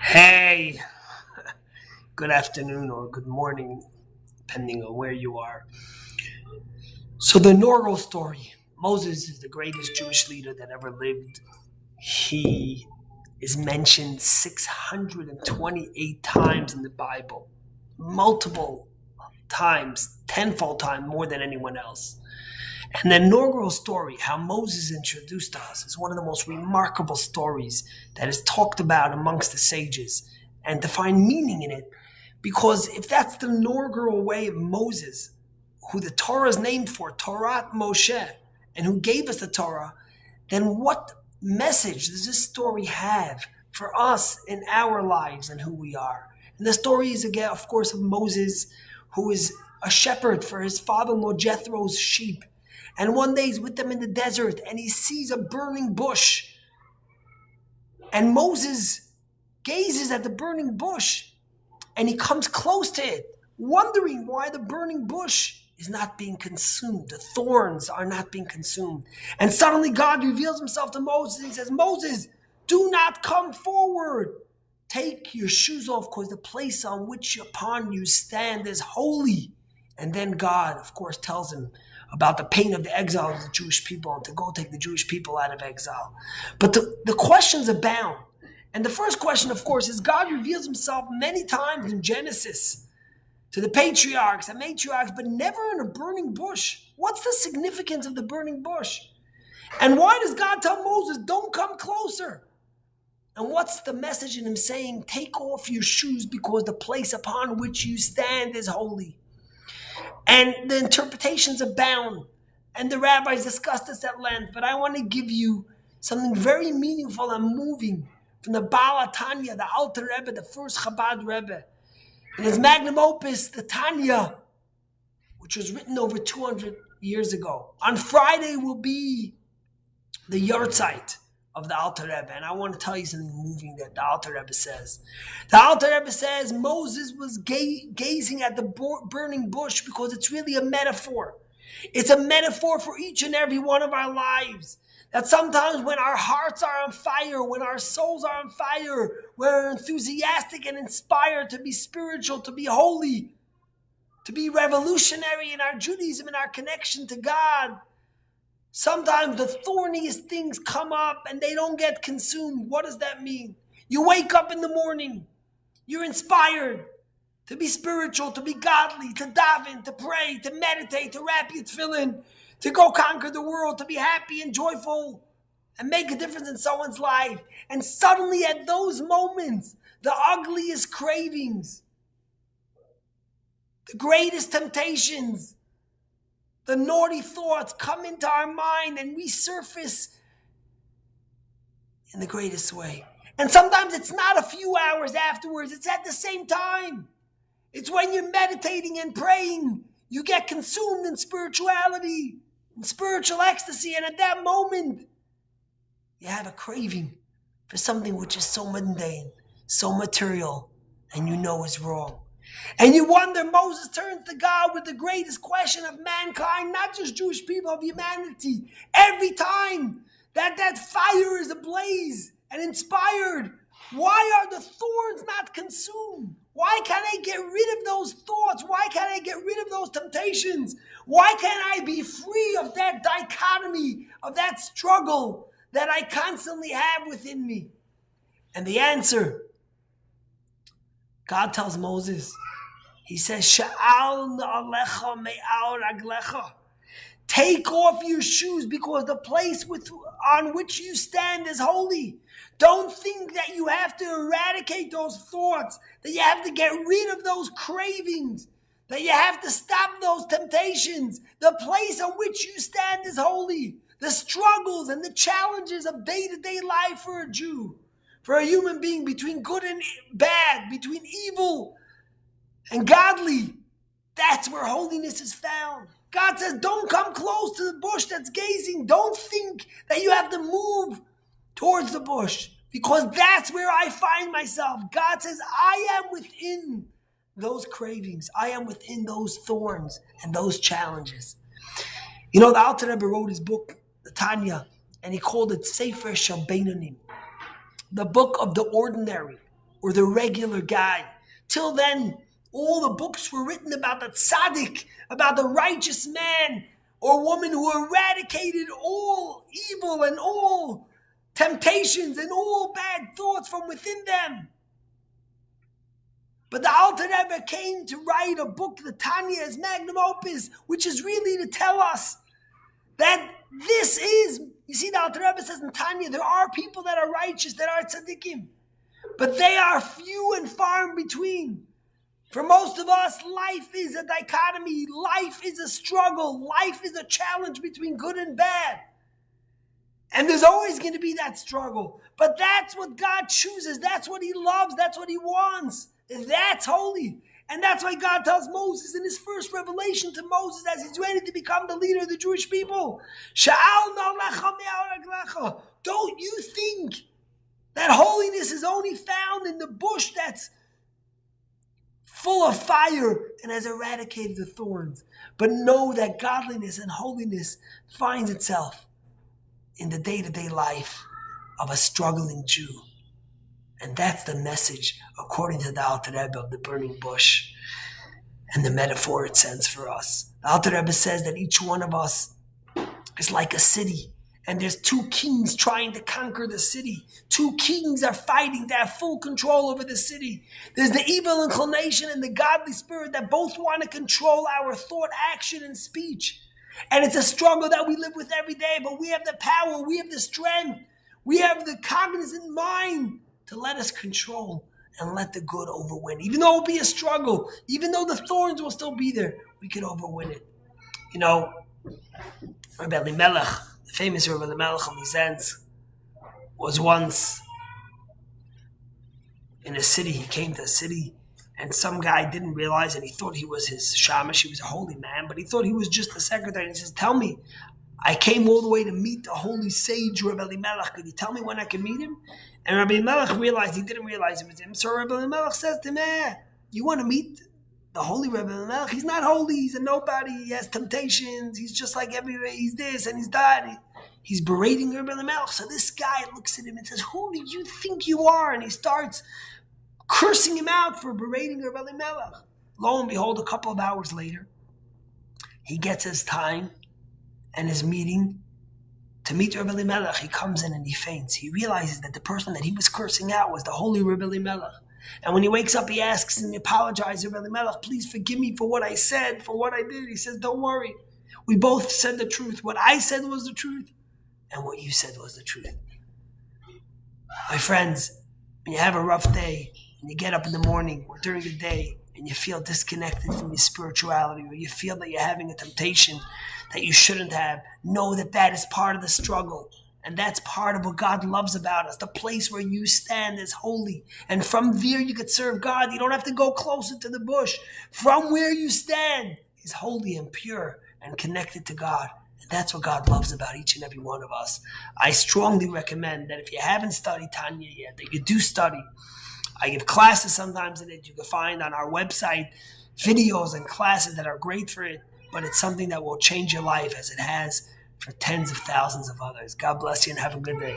Hey, good afternoon or good morning, depending on where you are. So, the inaugural story. Moses is the greatest Jewish leader that ever lived. He is mentioned 628 times in the Bible, multiple times, tenfold time more than anyone else. And the inaugural story, how Moses introduced us, is one of the most remarkable stories that is talked about amongst the sages. And to find meaning in it, because if that's the inaugural way of Moses, who the Torah is named for, Torah Moshe, and who gave us the Torah, then what message does this story have for us in our lives and who we are? And the story is, again, of course, of Moses, who is a shepherd for his father-in-law Jethro's sheep. And one day he's with them in the desert and he sees a burning bush. And Moses gazes at the burning bush and he comes close to it, wondering why the burning bush is not being consumed. The thorns are not being consumed. And suddenly God reveals himself to Moses. He says, Moses, do not come forward. Take your shoes off, because the place upon you stand is holy. And then God, of course, tells him about the pain of the exile of the Jewish people and to go take the Jewish people out of exile. But the questions abound. And the first question, of course, is God reveals himself many times in Genesis to the patriarchs and matriarchs, but never in a burning bush. What's the significance of the burning bush? And why does God tell Moses, don't come closer? And what's the message in him saying, take off your shoes because the place upon which you stand is holy? And the interpretations abound. And the rabbis discuss this at length, but I want to give you something very meaningful and moving from the Tanya, the Alter Rebbe, the first Chabad Rebbe. In his Magnum Opus, the Tanya, which was written over 200 years ago. On Friday will be the Yahrzeit of the Alter Rebbe. And I want to tell you something moving that the Alter Rebbe says. The Alter Rebbe says Moses was gazing at the burning bush because it's really a metaphor. It's a metaphor for each and every one of our lives. That sometimes when our hearts are on fire, when our souls are on fire, we're enthusiastic and inspired to be spiritual, to be holy, to be revolutionary in our Judaism and our connection to God. Sometimes the thorniest things come up and they don't get consumed. What does that mean? You wake up in the morning, you're inspired to be spiritual, to be godly, to daven, to pray, to meditate, to wrap your tefillin, to go conquer the world, to be happy and joyful and make a difference in someone's life. And suddenly at those moments, the ugliest cravings, the greatest temptations, the naughty thoughts come into our mind and resurface in the greatest way. And sometimes it's not a few hours afterwards, it's at the same time. It's when you're meditating and praying, you get consumed in spirituality, in spiritual ecstasy, and at that moment, you have a craving for something which is so mundane, so material, and you know is wrong. And you wonder, Moses turns to God with the greatest question of mankind, not just Jewish people, of humanity. Every time that fire is ablaze and inspired, why are the thorns not consumed? Why can't I get rid of those thoughts? Why can't I get rid of those temptations? Why can't I be free of that dichotomy, of that struggle that I constantly have within me? And the answer, God tells Moses, he says, Sha'al na'alecha me'al raglecha. Take off your shoes because the place on which you stand is holy. Don't think that you have to eradicate those thoughts, that you have to get rid of those cravings, that you have to stop those temptations. The place on which you stand is holy. The struggles and the challenges of day-to-day life for a Jew, for a human being, between good and bad, between evil and godly, that's where holiness is found. God says, don't come close to the bush that's gazing. Don't think that you have to move towards the bush, because that's where I find myself. God says, I am within those cravings. I am within those thorns and those challenges. You know, the Alter Rebbe wrote his book, the Tanya, and he called it Sefer Shel Beinonim, the book of the ordinary. or the regular guy. Till then, all the books were written about the tzaddik, about the righteous man or woman who eradicated all evil and all temptations and all bad thoughts from within them. But the Alter Rebbe came to write a book, the Tanya, as Magnum Opus, which is really to tell us that this is, you see, the Alter Rebbe says in Tanya, there are people that are righteous, that are tzaddikim, but they are few and far in between. For most of us, life is a dichotomy, life is a struggle, life is a challenge between good and bad. And there's always going to be that struggle. But that's what God chooses, that's what he loves, that's what he wants. That's holy. And that's why God tells Moses in his first revelation to Moses as he's ready to become the leader of the Jewish people, don't you think that holiness is only found in the bush that's full of fire and has eradicated the thorns? But know that godliness and holiness finds itself in the day-to-day life of a struggling Jew. And that's the message, according to the Alter Rebbe, of the burning bush and the metaphor it sends for us. The Alter Rebbe says that each one of us is like a city, and there's two kings trying to conquer the city. Two kings are fighting to have full control over the city. There's the evil inclination and the godly spirit that both want to control our thought, action, and speech. And it's a struggle that we live with every day, but we have the power, we have the strength, we have the cognizant mind to let us control and let the good overwin. Even though it will be a struggle, even though the thorns will still be there, we can overwin it. You know, Rebbe Elimelech, the famous Rebbe Elimelech of Lizenz, was once in a city. He came to a city, and some guy didn't realize it. He thought he was his shamash. He was a holy man, but he thought he was just the secretary. And he says, tell me, I came all the way to meet the holy sage Rebbe Elimelech. Could you tell me when I can meet him? And Rebbe Elimelech realized he didn't realize it was him. So Rebbe Elimelech says to him, you want to meet the holy Rebbe Elimelech? He's not holy. He's a nobody. He has temptations. He's just like everywhere. He's this and he's that. He's berating Rebbe Elimelech. So this guy looks at him and says, who do you think you are? And he starts cursing him out for berating Rebbe Elimelech. Lo and behold, a couple of hours later, he gets his time and his meeting to meet Rebbe Elimelech. He comes in and he faints. He realizes that the person that he was cursing out was the holy Rebbe Elimelech. And when he wakes up, he asks and he apologizes, Rebbe Elimelech, please forgive me for what I said, for what I did. He says, don't worry. We both said the truth. What I said was the truth, and what you said was the truth. My friends, when you have a rough day, and you get up in the morning or during the day, and you feel disconnected from your spirituality, or you feel that you're having a temptation that you shouldn't have, know that that is part of the struggle. And that's part of what God loves about us. The place where you stand is holy. And from there you could serve God. You don't have to go closer to the bush. From where you stand is holy and pure and connected to God. And that's what God loves about each and every one of us. I strongly recommend that if you haven't studied Tanya yet, that you do study. I give classes sometimes in it. You can find on our website videos and classes that are great for it. But it's something that will change your life as it has for tens of thousands of others. God bless you and have a good day.